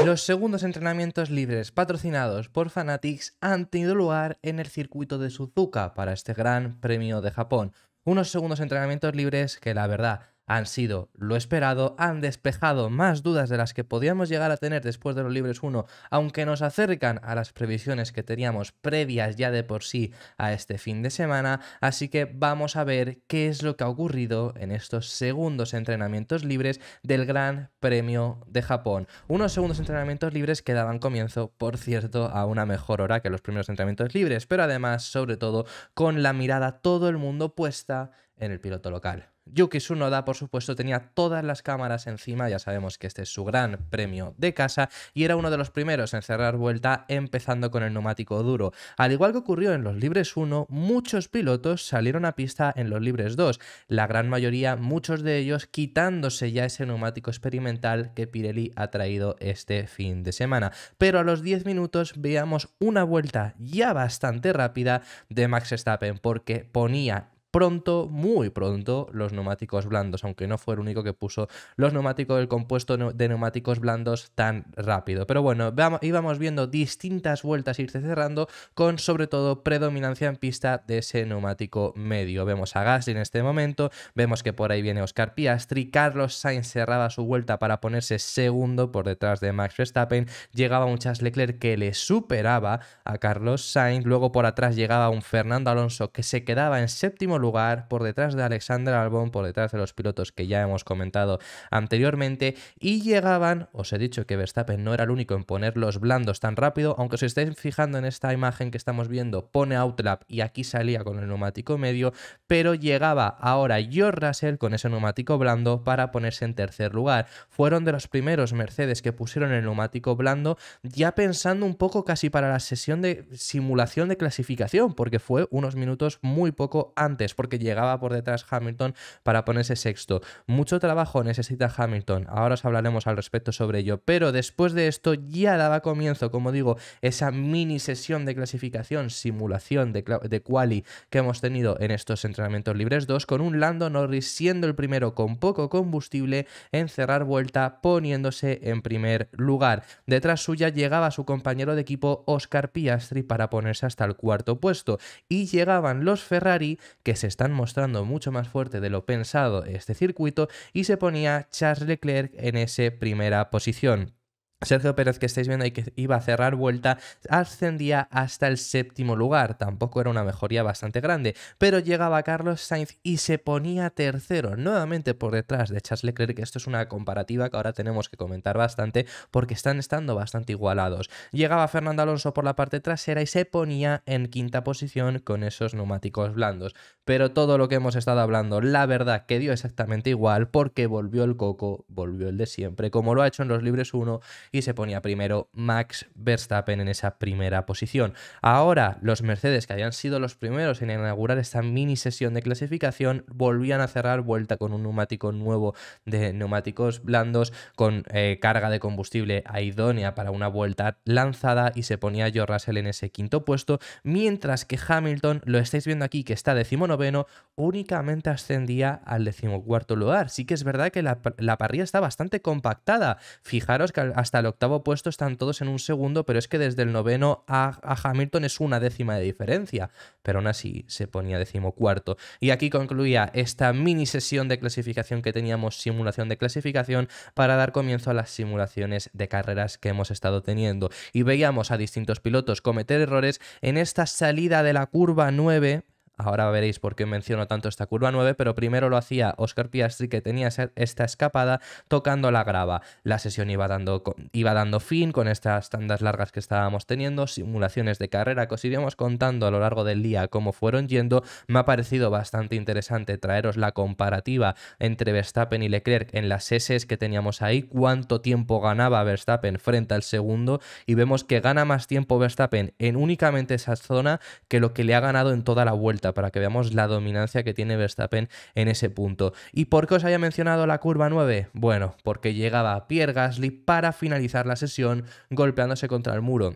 Los segundos entrenamientos libres patrocinados por Fanatics han tenido lugar en el circuito de Suzuka para este Gran Premio de Japón. Unos segundos entrenamientos libres que la verdad han sido lo esperado, han despejado más dudas de las que podíamos llegar a tener después de los libres 1, aunque nos acercan a las previsiones que teníamos previas ya de por sí a este fin de semana, así que vamos a ver qué es lo que ha ocurrido en estos segundos entrenamientos libres del Gran Premio de Japón. Unos segundos entrenamientos libres que daban comienzo, por cierto, a una mejor hora que los primeros entrenamientos libres, pero además, sobre todo, con la mirada todo el mundo puesta en el piloto local. Yuki Tsunoda, por supuesto, tenía todas las cámaras encima, ya sabemos que este es su gran premio de casa, y era uno de los primeros en cerrar vuelta, empezando con el neumático duro. Al igual que ocurrió en los libres 1, muchos pilotos salieron a pista en los libres 2, la gran mayoría, muchos de ellos, quitándose ya ese neumático experimental que Pirelli ha traído este fin de semana. Pero a los 10 minutos veíamos una vuelta ya bastante rápida de Max Verstappen, porque ponía pronto, muy pronto, los neumáticos blandos, aunque no fue el único que puso los neumáticos, el compuesto de neumáticos blandos tan rápido. Pero bueno, íbamos viendo distintas vueltas irse cerrando con sobre todo predominancia en pista de ese neumático medio. Vemos a Gasly en este momento, vemos que por ahí viene Oscar Piastri, Carlos Sainz cerraba su vuelta para ponerse segundo por detrás de Max Verstappen, llegaba un Charles Leclerc que le superaba a Carlos Sainz, luego por atrás llegaba un Fernando Alonso que se quedaba en séptimo lugar por detrás de Alexander Albon, por detrás de los pilotos que ya hemos comentado anteriormente, y llegaban, os he dicho que Verstappen no era el único en poner los blandos tan rápido, aunque os estáis fijando en esta imagen que estamos viendo, pone outlap y aquí salía con el neumático medio, pero llegaba ahora George Russell con ese neumático blando para ponerse en tercer lugar. Fueron de los primeros Mercedes que pusieron el neumático blando, ya pensando un poco casi para la sesión de simulación de clasificación, porque fue unos minutos muy poco antes, porque llegaba por detrás Hamilton para ponerse sexto. Mucho trabajo necesita Hamilton, ahora os hablaremos al respecto sobre ello, pero después de esto ya daba comienzo, como digo, esa mini sesión de clasificación, simulación de quali que hemos tenido en estos entrenamientos libres 2, con un Lando Norris siendo el primero con poco combustible en cerrar vuelta, poniéndose en primer lugar. Detrás suya llegaba su compañero de equipo Oscar Piastri para ponerse hasta el cuarto puesto, y llegaban los Ferrari, que se están mostrando mucho más fuerte de lo pensado este circuito, y se ponía Charles Leclerc en esa primera posición. Sergio Pérez, que estáis viendo ahí que iba a cerrar vuelta, ascendía hasta el séptimo lugar, tampoco era una mejoría bastante grande, pero llegaba Carlos Sainz y se ponía tercero, nuevamente por detrás de Charles Leclerc, que esto es una comparativa que ahora tenemos que comentar bastante porque están estando bastante igualados. Llegaba Fernando Alonso por la parte trasera y se ponía en quinta posición con esos neumáticos blandos, pero todo lo que hemos estado hablando, la verdad que dio exactamente igual, porque volvió el coco, volvió el de siempre, como lo ha hecho en los libres 1, y se ponía primero Max Verstappen en esa primera posición. Ahora los Mercedes, que habían sido los primeros en inaugurar esta mini sesión de clasificación, volvían a cerrar vuelta con un neumático nuevo de neumáticos blandos, con carga de combustible idónea para una vuelta lanzada, y se ponía George Russell en ese quinto puesto, mientras que Hamilton, lo estáis viendo aquí que está 19º, únicamente ascendía al 14º lugar. Sí que es verdad que la parrilla está bastante compactada. Fijaros que hasta el octavo puesto están todos en un segundo, pero es que desde el 9º a Hamilton es una décima de diferencia, pero aún así se ponía 14º. Y aquí concluía esta mini sesión de clasificación que teníamos, simulación de clasificación, para dar comienzo a las simulaciones de carreras que hemos estado teniendo. Y veíamos a distintos pilotos cometer errores en esta salida de la curva 9. Ahora veréis por qué menciono tanto esta curva 9, pero primero lo hacía Oscar Piastri, que tenía esta escapada tocando la grava. La sesión iba dando fin con estas tandas largas que estábamos teniendo, simulaciones de carrera que os iremos contando a lo largo del día cómo fueron yendo. Me ha parecido bastante interesante traeros la comparativa entre Verstappen y Leclerc en las S que teníamos ahí, cuánto tiempo ganaba Verstappen frente al segundo, y vemos que gana más tiempo Verstappen en únicamente esa zona que lo que le ha ganado en toda la vuelta, para que veamos la dominancia que tiene Verstappen en ese punto. ¿Y por qué os había mencionado la curva 9? Bueno, porque llegaba Pierre Gasly para finalizar la sesión golpeándose contra el muro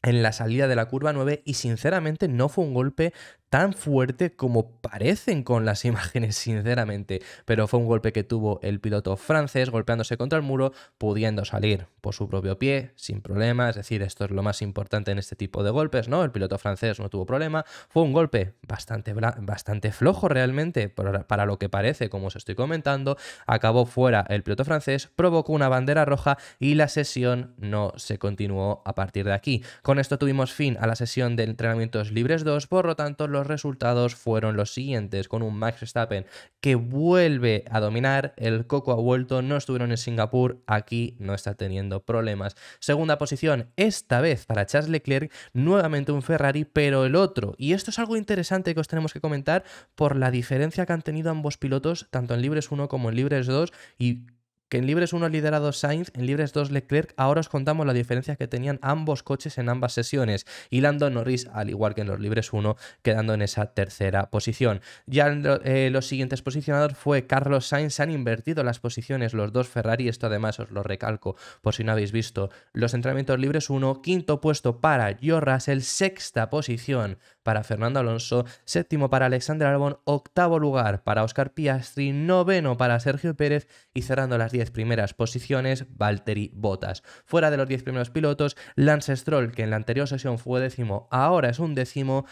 en la salida de la curva 9, y sinceramente no fue un golpe tan fuerte como parecen con las imágenes, sinceramente, pero fue un golpe que tuvo el piloto francés golpeándose contra el muro, pudiendo salir por su propio pie sin problema. Es decir, esto es lo más importante en este tipo de golpes, ¿no? El piloto francés no tuvo problema, fue un golpe bastante flojo realmente para lo que parece, como os estoy comentando. Acabó fuera el piloto francés, provocó una bandera roja y la sesión no se continuó a partir de aquí. Con esto tuvimos fin a la sesión de entrenamientos libres 2, por lo tanto los resultados fueron los siguientes, con un Max Verstappen que vuelve a dominar, el coco ha vuelto, no estuvieron en Singapur, aquí no está teniendo problemas. Segunda posición, esta vez para Charles Leclerc, nuevamente un Ferrari, pero el otro, y esto es algo interesante que os tenemos que comentar por la diferencia que han tenido ambos pilotos, tanto en Libres 1 como en Libres 2, y que en Libres 1 ha liderado Sainz, en Libres 2 Leclerc. Ahora os contamos la diferencia que tenían ambos coches en ambas sesiones, y Lando Norris, al igual que en los Libres 1, quedando en esa tercera posición. Ya en los siguientes posicionados fue Carlos Sainz. Se han invertido las posiciones los dos Ferrari, esto además os lo recalco por si no habéis visto los entrenamientos libres 1, quinto puesto para George Russell, sexta posición para Fernando Alonso, séptimo para Alexander Albon, octavo lugar para Oscar Piastri, noveno para Sergio Pérez y cerrando las 10 primeras posiciones Valtteri Bottas. Fuera de los 10 primeros pilotos, Lance Stroll, que en la anterior sesión fue décimo, ahora es un décimo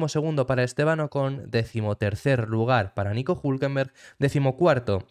segundo para Esteban Ocon, décimo tercer lugar para Nico Hülkenberg, décimo cuarto,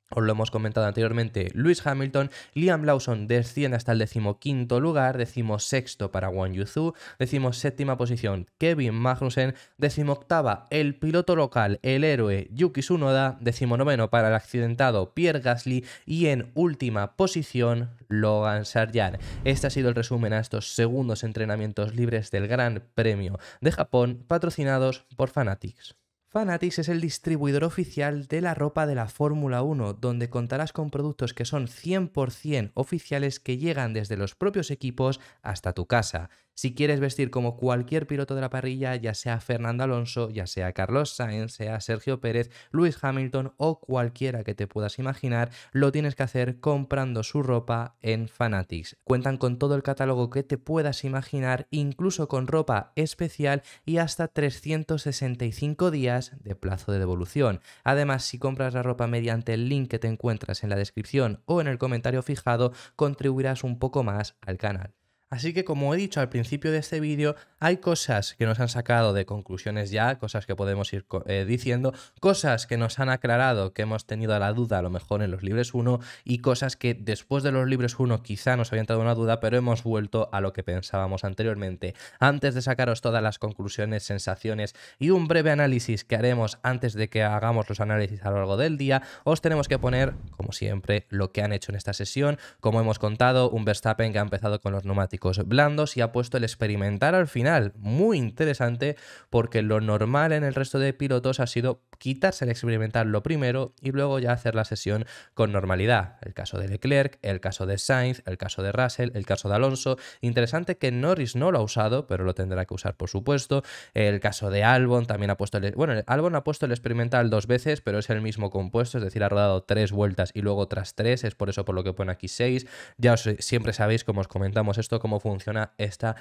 os lo hemos comentado anteriormente, Lewis Hamilton. Liam Lawson desciende hasta el 15º lugar, 16º para Wang Yuzu, 17ª posición Kevin Magnussen, 18ª el piloto local, el héroe Yuki Tsunoda, 19º para el accidentado Pierre Gasly y en última posición Logan Sargent. Este ha sido el resumen a estos segundos entrenamientos libres del Gran Premio de Japón, patrocinados por Fanatics. Fanatics es el distribuidor oficial de la ropa de la Fórmula 1, donde contarás con productos que son 100% oficiales que llegan desde los propios equipos hasta tu casa. Si quieres vestir como cualquier piloto de la parrilla, ya sea Fernando Alonso, ya sea Carlos Sainz, sea Sergio Pérez, Lewis Hamilton o cualquiera que te puedas imaginar, lo tienes que hacer comprando su ropa en Fanatics. Cuentan con todo el catálogo que te puedas imaginar, incluso con ropa especial y hasta 365 días de plazo de devolución. Además, si compras la ropa mediante el link que te encuentras en la descripción o en el comentario fijado, contribuirás un poco más al canal. Así que, como he dicho al principio de este vídeo, hay cosas que nos han sacado de conclusiones ya, cosas que podemos ir diciendo, cosas que nos han aclarado, que hemos tenido la duda a lo mejor en los libres 1 y cosas que después de los libres 1 quizá nos habían dado una duda, pero hemos vuelto a lo que pensábamos anteriormente. Antes de sacaros todas las conclusiones, sensaciones y un breve análisis que haremos antes de que hagamos los análisis a lo largo del día, os tenemos que poner, como siempre, lo que han hecho en esta sesión. Como hemos contado, un Verstappen que ha empezado con los neumáticos blandos y ha puesto el experimental al final. Muy interesante, porque lo normal en el resto de pilotos ha sido quitarse el experimental lo primero y luego ya hacer la sesión con normalidad. El caso de Leclerc, el caso de Sainz, el caso de Russell, el caso de Alonso. Interesante que Norris no lo ha usado, pero lo tendrá que usar por supuesto. El caso de Albon también ha puesto Albon ha puesto el experimental 2 veces, pero es el mismo compuesto, es decir, ha rodado 3 vueltas y luego otras 3, es por eso por lo que pone aquí 6. Ya siempre sabéis, como os comentamos esto, cómo funciona este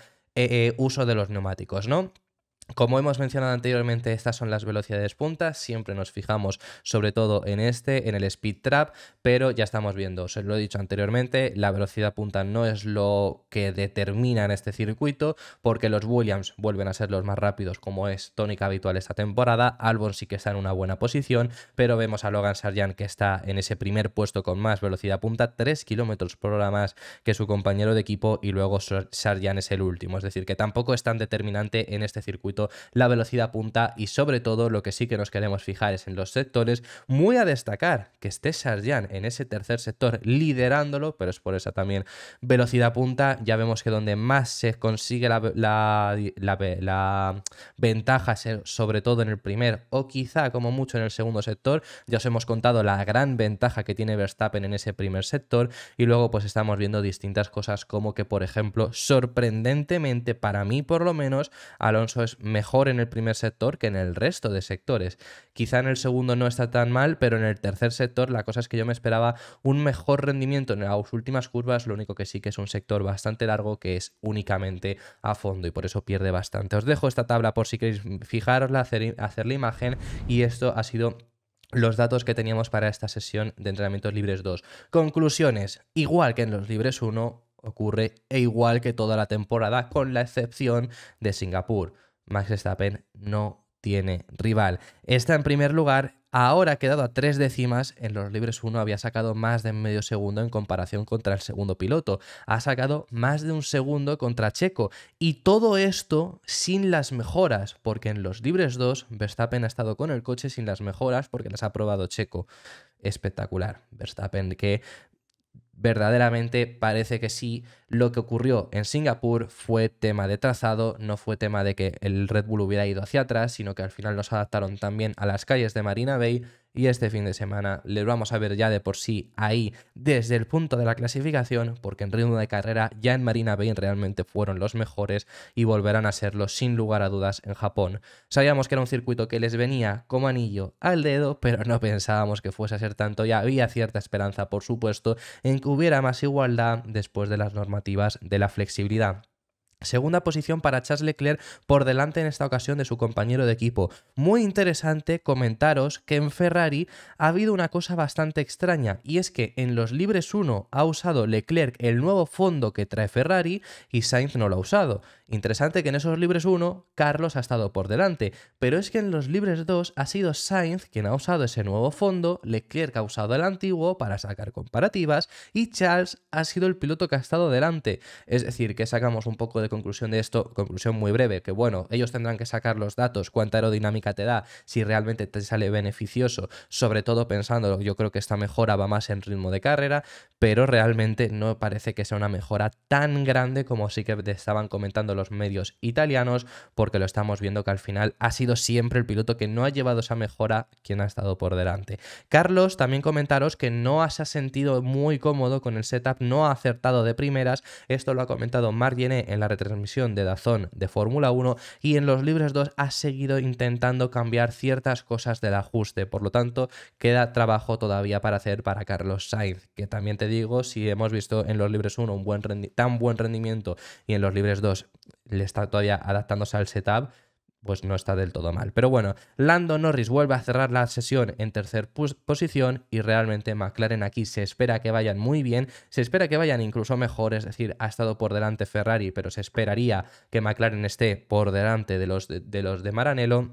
uso de los neumáticos, ¿no? Como hemos mencionado anteriormente, estas son las velocidades puntas, siempre nos fijamos sobre todo en el Speed Trap, pero ya estamos viendo, os lo he dicho anteriormente, la velocidad punta no es lo que determina en este circuito, porque los Williams vuelven a ser los más rápidos, como es tónica habitual esta temporada. Albon sí que está en una buena posición, pero vemos a Logan Sargent que está en ese primer puesto con más velocidad punta, 3 km por hora más que su compañero de equipo, y luego Sargent es el último, es decir, que tampoco es tan determinante en este circuito la velocidad punta. Y sobre todo lo que sí que nos queremos fijar es en los sectores, muy a destacar que esté Sargent en ese tercer sector liderándolo, pero es por esa también velocidad punta. Ya vemos que donde más se consigue la ventaja es sobre todo en el primer o quizá como mucho en el segundo sector. Ya os hemos contado la gran ventaja que tiene Verstappen en ese primer sector, y luego pues estamos viendo distintas cosas como que, por ejemplo, sorprendentemente para mí por lo menos, Alonso es mejor en el primer sector que en el resto de sectores. Quizá en el segundo no está tan mal, pero en el tercer sector la cosa es que yo me esperaba un mejor rendimiento en las últimas curvas, lo único que sí que es un sector bastante largo que es únicamente a fondo y por eso pierde bastante. Os dejo esta tabla por si queréis fijarosla, hacer la imagen, y esto ha sido los datos que teníamos para esta sesión de entrenamientos libres 2. Conclusiones, igual que en los libres 1 ocurre e igual que toda la temporada, con la excepción de Singapur. Max Verstappen no tiene rival. Está en primer lugar, ahora ha quedado a 3 décimas, en los libres 1 había sacado más de medio segundo en comparación contra el segundo piloto, ha sacado más de un segundo contra Checo, y todo esto sin las mejoras, porque en los libres 2 Verstappen ha estado con el coche sin las mejoras porque las ha probado Checo. Espectacular, Verstappen, que verdaderamente parece que sí. Lo que ocurrió en Singapur fue tema de trazado, no fue tema de que el Red Bull hubiera ido hacia atrás, sino que al final nos adaptaron también a las calles de Marina Bay, y este fin de semana les vamos a ver ya de por sí ahí desde el punto de la clasificación, porque en ritmo de carrera ya en Marina Bay realmente fueron los mejores y volverán a serlo sin lugar a dudas en Japón. Sabíamos que era un circuito que les venía como anillo al dedo, pero no pensábamos que fuese a ser tanto, y había cierta esperanza, por supuesto, en que hubiera más igualdad después de las normativas de la flexibilidad. Segunda posición para Charles Leclerc, por delante en esta ocasión de su compañero de equipo. Muy interesante comentaros que en Ferrari ha habido una cosa bastante extraña, y es que en los libres 1 ha usado Leclerc el nuevo fondo que trae Ferrari y Sainz no lo ha usado. Interesante que en esos libres 1 Carlos ha estado por delante, pero es que en los libres 2 ha sido Sainz quien ha usado ese nuevo fondo, Leclerc ha usado el antiguo para sacar comparativas y Charles ha sido el piloto que ha estado delante. Es decir, que sacamos un poco de conclusión de esto, conclusión muy breve, que bueno, ellos tendrán que sacar los datos, cuánta aerodinámica te da, si realmente te sale beneficioso, sobre todo pensando, yo creo que esta mejora va más en ritmo de carrera, pero realmente no parece que sea una mejora tan grande como sí que te estaban comentando los medios italianos, porque lo estamos viendo que al final ha sido siempre el piloto que no ha llevado esa mejora quien ha estado por delante. Carlos, también comentaros que no se ha sentido muy cómodo con el setup, no ha acertado de primeras, esto lo ha comentado Marc Gené en la retransmisión de DAZN de Fórmula 1, y en los libres 2 ha seguido intentando cambiar ciertas cosas del ajuste, por lo tanto queda trabajo todavía para hacer para Carlos Sainz, que también te digo, si hemos visto en los libres 1 un tan buen rendimiento y en los libres 2 le está todavía adaptándose al setup, pues no está del todo mal. Pero bueno, Lando Norris vuelve a cerrar la sesión en tercer posición, y realmente McLaren aquí se espera que vayan muy bien, se espera que vayan incluso mejor, es decir, ha estado por delante Ferrari, pero se esperaría que McLaren esté por delante de los de Maranello.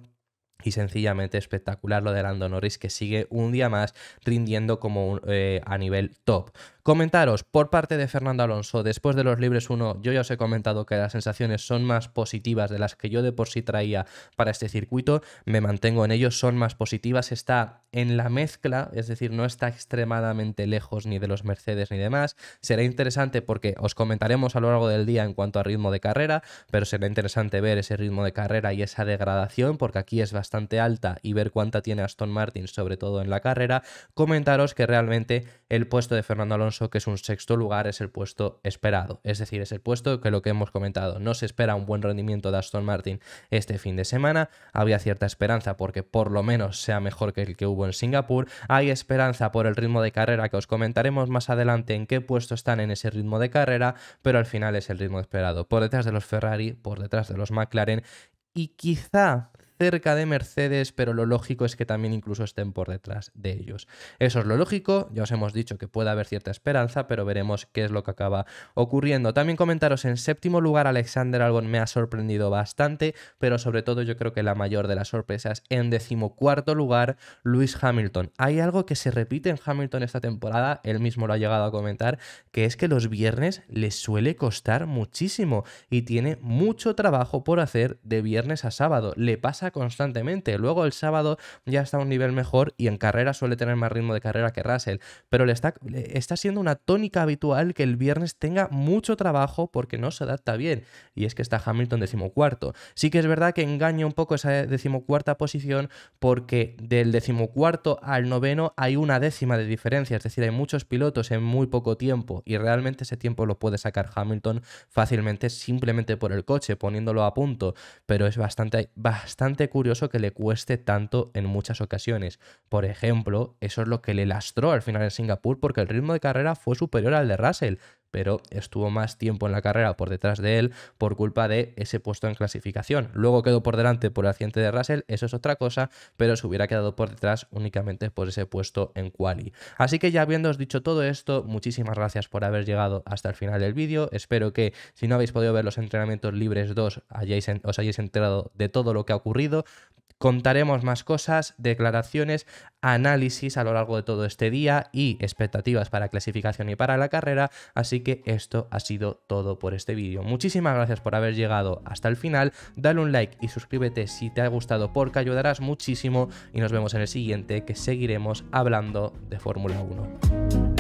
Y sencillamente espectacular lo de Lando Norris, que sigue un día más rindiendo como a nivel top. Comentaros por parte de Fernando Alonso, después de los libres 1, yo ya os he comentado que las sensaciones son más positivas de las que yo de por sí traía para este circuito, me mantengo en ello, son más positivas, está en la mezcla, es decir, no está extremadamente lejos ni de los Mercedes ni demás. Será interesante porque os comentaremos a lo largo del día en cuanto a ritmo de carrera, pero será interesante ver ese ritmo de carrera y esa degradación, porque aquí es bastante alta, y ver cuánta tiene Aston Martin, sobre todo en la carrera. Comentaros que realmente el puesto de Fernando Alonso, que es un sexto lugar, es el puesto esperado, es decir, es el puesto que lo que hemos comentado, no se espera un buen rendimiento de Aston Martin este fin de semana, había cierta esperanza porque por lo menos sea mejor que el que hubo en Singapur, hay esperanza por el ritmo de carrera, que os comentaremos más adelante en qué puesto están en ese ritmo de carrera, pero al final es el ritmo esperado, por detrás de los Ferrari, por detrás de los McLaren y quizá cerca de Mercedes, pero lo lógico es que también incluso estén por detrás de ellos. Eso es lo lógico, ya os hemos dicho que puede haber cierta esperanza, pero veremos qué es lo que acaba ocurriendo. También comentaros, en séptimo lugar Alexander Albon me ha sorprendido bastante, pero sobre todo yo creo que la mayor de las sorpresas, en decimocuarto lugar Lewis Hamilton. Hay algo que se repite en Hamilton esta temporada, él mismo lo ha llegado a comentar, que es que los viernes les suele costar muchísimo y tiene mucho trabajo por hacer de viernes a sábado. Le pasa pasa constantemente. Luego el sábado ya está a un nivel mejor y en carrera suele tener más ritmo de carrera que Russell, pero está siendo una tónica habitual que el viernes tenga mucho trabajo porque no se adapta bien, y es que está Hamilton decimocuarto. Sí que es verdad que engaña un poco esa decimocuarta posición porque del decimocuarto al noveno hay una décima de diferencia, es decir, hay muchos pilotos en muy poco tiempo y realmente ese tiempo lo puede sacar Hamilton fácilmente simplemente por el coche, poniéndolo a punto, pero es bastante curioso que le cueste tanto en muchas ocasiones. Por ejemplo, eso es lo que le lastró al final en Singapur porque el ritmo de carrera fue superior al de Russell, pero estuvo más tiempo en la carrera por detrás de él por culpa de ese puesto en clasificación. Luego quedó por delante por el accidente de Russell, eso es otra cosa, pero se hubiera quedado por detrás únicamente por ese puesto en quali. Así que ya habiéndoos dicho todo esto, muchísimas gracias por haber llegado hasta el final del vídeo. Espero que si no habéis podido ver los entrenamientos libres 2 os hayáis enterado de todo lo que ha ocurrido. Contaremos más cosas, declaraciones, análisis a lo largo de todo este día y expectativas para clasificación y para la carrera, así que esto ha sido todo por este vídeo. Muchísimas gracias por haber llegado hasta el final, dale un like y suscríbete si te ha gustado porque ayudarás muchísimo y nos vemos en el siguiente, que seguiremos hablando de Fórmula 1.